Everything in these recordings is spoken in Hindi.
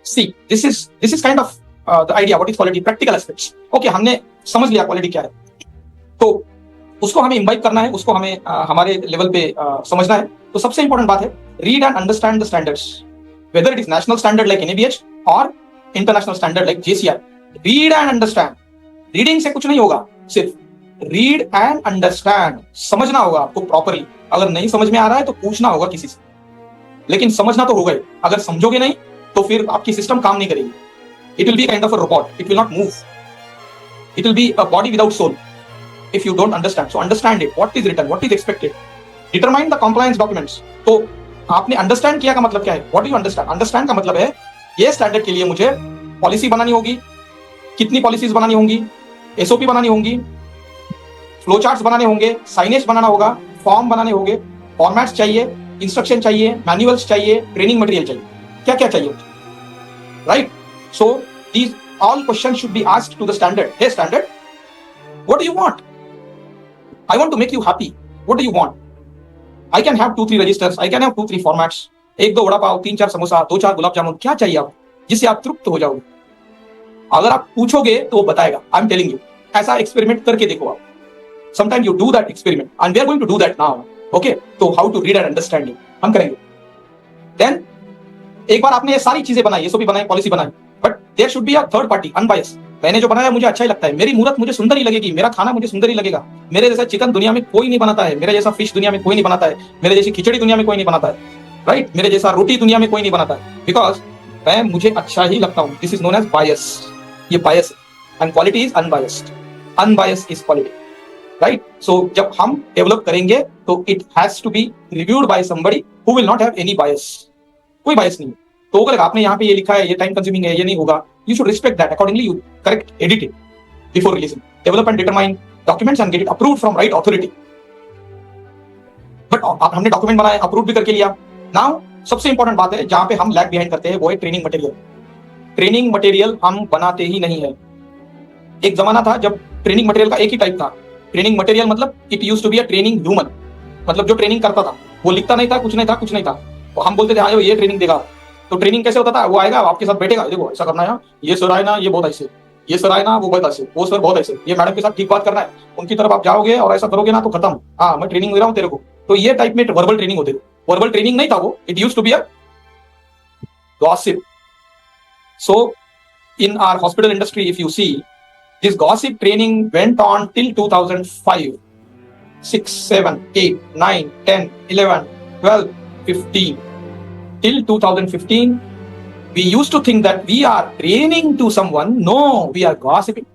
See this is kind of the idea what is quality, practical aspects. Okay, हमने समझ लिया क्वालिटी क्या है, तो उसको हमें इम्बाइब करना है, उसको हमें हमारे लेवल पे समझना है। तो सबसे इंपॉर्टेंट बात है, read and understand the standards, whether it is national standard like NABH और international standard like JCI. Read and understand, reading से कुछ नहीं होगा, सिर्फ रीड एंड अंडरस्टैंड, समझना होगा आपको प्रॉपरली। अगर नहीं समझ में आ रहा है तो पूछना होगा किसी से, लेकिन समझना तो होगा ही। अगर समझोगे नहीं तो फिर आपकी सिस्टम काम नहीं करेगी। It will be kind of a robot, it will not move, it will be a body without soul if you don't understand. So understand it, what is written, what is expected, determine the compliance documents. तो आपने अंडरस्टैंड किया का मतलब क्या है, what do you understand? Understand का मतलब है ये स्टैंडर्ड के लिए मुझे पॉलिसी बनानी होगी, कितनी पॉलिसीज बनानी होंगी, एसओपी बनानी होंगी, फ्लो चार्ट्स बनाने होंगे, साइनेज बनाना होगा, फॉर्म बनाने होंगे, फॉर्मेट्स चाहिए, इंस्ट्रक्शन चाहिए, मैनुअल्स चाहिए, ट्रेनिंग मटेरियल चाहिए, क्या क्या चाहिए, right? So these all question should be asked to the standard. Hey standard, what do you want? I want to make you happy. What do you want? I can have 2-3 registers, I can have 2-3 formats, 1-2 vada pav, 3-4 samosa, 2-4 gulab jamun, क्या चाहिए आप जिससे आप तृप्त हो जाओगे? अगर आप पूछोगे तो वो बताएगा। आई एम टेलिंग यू, ऐसा एक्सपेरिमेंट करके देखो आप। Sometime you do that experiment and we are going to do that now. Okay, तो how to read and understanding हम करेंगे। देन एक बार आपने ये सारी चीजें बनाई, एसओपी बनाई, पॉलिसी बनाई, but there should be a third party, unbias. मैंने जो बनाया मुझे अच्छा ही लगता है, मेरी मूर्त मुझे सुंदर ही लगेगी, मेरा खाना मुझे सुंदर ही लगेगा, मेरे जैसा चिकन दुनिया में कोई नहीं बनाता है, मेरे जैसा फिश दुनिया में कोई नहीं बनाता है, मेरे जैसी खिचड़ी दुनिया में कोई नहीं बनाता है, राइट? मेरे जैसा रोटी दुनिया में कोई नहीं बनाता है, बिकॉज मैं मुझे अच्छा ही लगता हूँ। This is known as bias, ये बायस है, and quality is unbiased, unbiased is quality, right? So जब हम डेवलप करेंगे तो it has to be reviewed by somebody who will not have any bias, कोई बायस नहीं। तो अगर आपने यहाँ पे ये लिखा है, ये टाइम कंज्यूमिंग है, ये नहीं होगा, you should respect that. Accordingly, you correct, edit it before releasing. Develop and determine documents and get it approved from right authority. But हमने डॉक्यूमेंट बनाए, अप्रूव भी करके लिया। नाउ सबसे इंपॉर्टेंट बात है जहां पे हम लैग बिहाइंड करते हैं, वो है ट्रेनिंग मटेरियल। ट्रेनिंग मटेरियल हम बनाते ही नहीं है। एक जमाना था जब ट्रेनिंग मटेरियल का एक ही टाइप था, ट्रेनिंग मटेरियल मतलब it used to be a training human, मतलब जो ट्रेनिंग करता था वो लिखता नहीं था, कुछ नहीं था, कुछ नहीं था। तो हम बोलते थे हाँ ये ट्रेनिंग देगा। तो ट्रेनिंग कैसे होता था, वो आएगा आपके साथ बैठेगा, देखो ऐसा करना है, ये सर आए ना ये बहुत ऐसे, ये सर आए ना वो बहुत ऐसे, वो सर बहुत ऐसे, ये मैडम के साथ ठीक बात करना है, उनकी तरफ आप जाओगे और ऐसा करोगे ना तो खत्म, हाँ मैं ट्रेनिंग दे रहा हूँ तेरे को। तो ये टाइप में वर्बल ट्रेनिंग होती थी। वर्बल ट्रेनिंग नहीं था वो, it used to be a gossip. So in our hospital industry if you see, this gossip training went on till 2005, 6, 7, 8, 9, 10, 11, 12, 15. Till 2015, we used to think that we are training to someone. No, we are gossiping.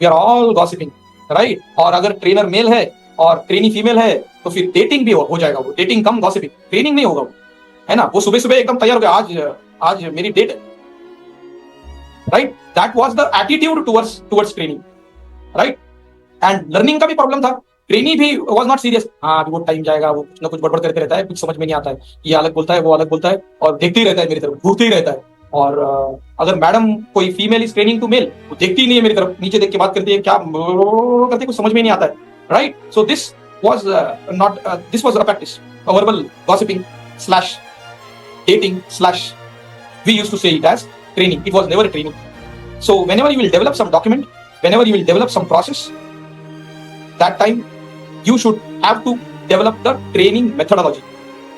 We are all gossiping, right? और अगर ट्रेनर मेल है और ट्रेनी फीमेल है तो फिर डेटिंग भी हो जाएगा, वो डेटिंग कम गॉसिपिंग, ट्रेनिंग नहीं होगा वो, है ना? वो सुबह सुबह एकदम तैयार हो गया, आज मेरी डेट है, right? That was the attitude towards training, right? And learning का भी प्रॉब्लम था, ट्रेनी भी वाज नॉट सीरियस। हाँ अभी वो टाइम जाएगा, वो कुछ ना कुछ बड़बड़ करते रहता है, कुछ समझ में नहीं आता है, ये अलग बोलता है, वो अलग बोलता है, और देखते ही रहता है मेरी तरफ, घूरते ही रहता है। और अगर मैडम कोई female is training to male, वो देखती ही नहीं है मेरी तरफ, नीचे देख के बात करती है, क्या करती है कुछ समझ में नहीं आता है, right? So this was not, this was a practice, verbal gossiping slash dating slash we used to say it as training. It was never a training. So whenever you will develop some document, whenever you will develop some process, that time you should have to develop the training methodology.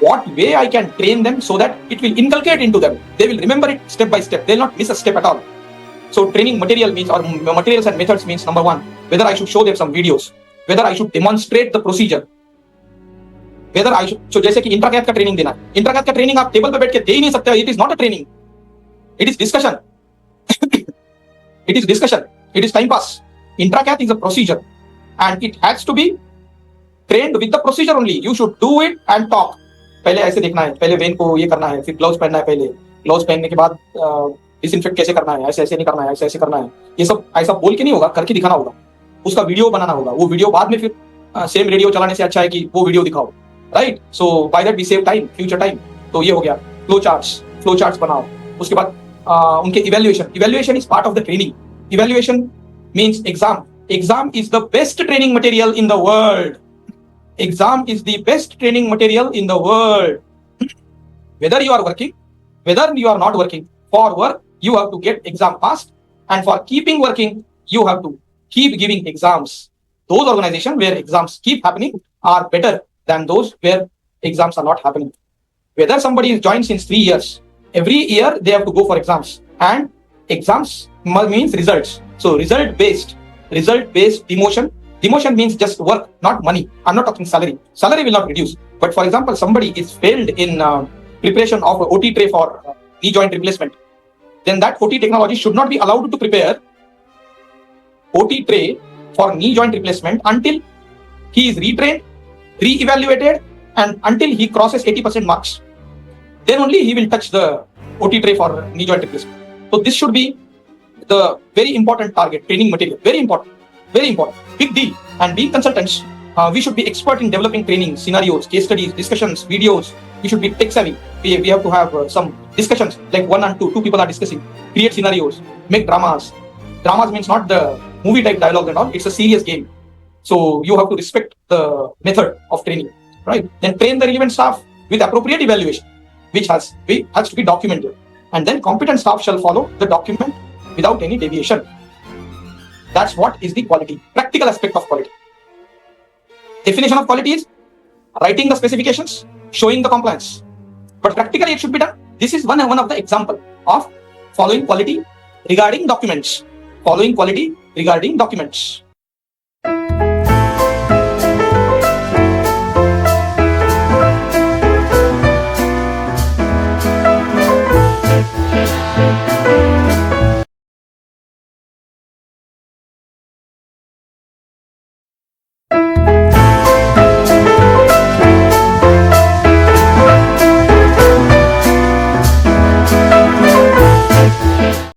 What way I can train them so that it will inculcate into them. They will remember it step by step. They will not miss a step at all. So training material means, or materials and methods means, number one, whether I should show them some videos, whether I should demonstrate the procedure, whether I should, so जैसे कि इंट्राकैथ का ट्रेनिंग देना है, इंट्राकैथ का ट्रेनिंग आप टेबल पे बैठ के दे ही नहीं सकते, it is not a training, it is discussion, it is discussion, it is time pass. Intracath is a procedure and it has to be trained with the procedure only. You should do it and talk. पहले ऐसे देखना है, पहले वेन को ये करना है, फिर ग्लव्स पहनना है, पहले ग्लव्स पहनने के बाद डिसइंफेक्ट कैसे करना है, ऐसे ऐसे नहीं करना है, ऐसे ऐसे करना है. ये सब ऐसा बोल के नहीं होगा, करके दिखाना होगा, उसका वीडियो बनाना होगा. वो वीडियो बाद में फिर सेम रेडियो चलाने से अच्छा है कि वो वीडियो दिखाओ, right? So by that we save time, future time. तो ये हो गया फ्लो चार्ट्स बनाओ. उसके बाद उनके evaluation is part of the training. Evaluation means exam is the best training material in the world. Exam is the best training material in the world. Whether you are working, whether you are not working, For work, you have to get exam passed, and for keeping working, you have to keep giving exams. Those organizations where exams keep happening are better than those where exams are not happening. Whether somebody is joined since 3 years, every year they have to go for exams, and exams means results. So result-based demotion. Demotion means just work, not money. I'm not talking salary. Salary will not reduce. But for example, somebody is failed in preparation of OT tray for knee joint replacement. Then that OT technology should not be allowed to prepare OT tray for knee joint replacement until he is retrained, re-evaluated, and until he crosses 80% marks. Then only he will touch the OT tray for knee joint replacement. So this should be the very important target, training material. Very important, big deal. And being consultants, we should be expert in developing training scenarios, case studies, discussions, videos. We should be tech savvy. We have to have some discussions, like 1 and 2 people are discussing, create scenarios, make dramas. Dramas means not the movie type dialogue and all, it's a serious game. So you have to respect the method of training, right? Then train the relevant staff with appropriate evaluation, which has to be documented. And then competent staff shall follow the document without any deviation. That's what is the quality, practical aspect of quality. Definition of quality is writing the specifications, showing the compliance. But practically it should be done. This is one of the example of following quality regarding documents. Following quality regarding documents.